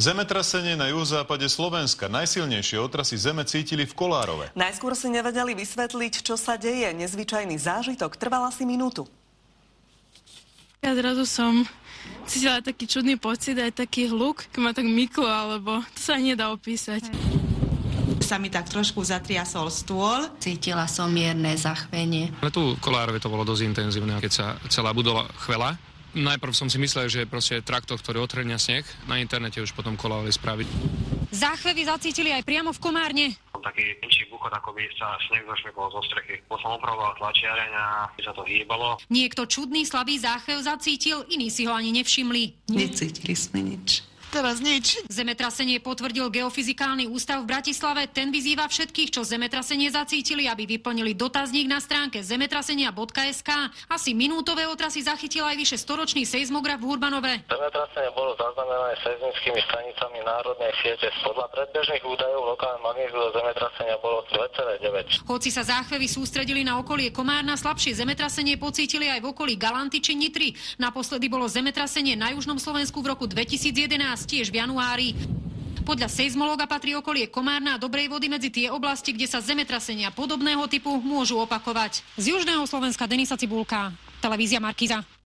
Zemetrasenie na juhozápade Slovenska. Najsilnejšie otrasy zeme cítili v Kolárove. Najskôr si nevedeli vysvetliť, čo sa deje. Nezvyčajný zážitok trval asi minútu. Ja zrazu som cítila taký čudný pocit, aj taký hluk, keď ma tak myklo, alebo to sa nedá opísať. Sa mi tak trošku zatriasol stôl. Cítila som mierne zachvenie. Ale tu v Kolárove to bolo dosť intenzívne, keď sa celá budova chvela. Najprv som si myslel, že proste traktor, ktorý otrhne sneh, na internete už potom kolávali správy. Záchvevy zacítili aj priamo v Komárne. Taký menší búchod, ako by sa sneh zošmykol zo strechy. Som opravoval tlačiareň a sa to hýbalo. Niekto čudný slabý záchvev zacítil, iní si ho ani nevšimli. Necítili sme nič. Teraz nič. Zemetrasenie potvrdil Geofyzikálny ústav v Bratislave. Ten vyzýva všetkých, čo zemetrasenie zacítili, aby vyplnili dotazník na stránke zemetrasenia.sk. Asi minútové otrasy zachytil aj vyše storočný seizmograf v Hurbanove. Zemetrasenie bolo zaznamenané seizmickými stanicami národnej siete. Podľa predbežných údajov lokálna magnitúda zemetrasenia bolo 2,9. Hoci sa záchvevy sústredili na okolie Komárna, slabšie zemetrasenie pocítili aj v okolí Galanty či Nitry. Naposledy bolo zemetrasenie na južnom Slovensku v roku 2011. Tiež v januári. Podľa seizmológa patrí okolie Komárna a Dobrej Vody medzi tie oblasti, kde sa zemetrasenia podobného typu môžu opakovať. Z južného Slovenska Denisa Cibulka, televízia Markíza.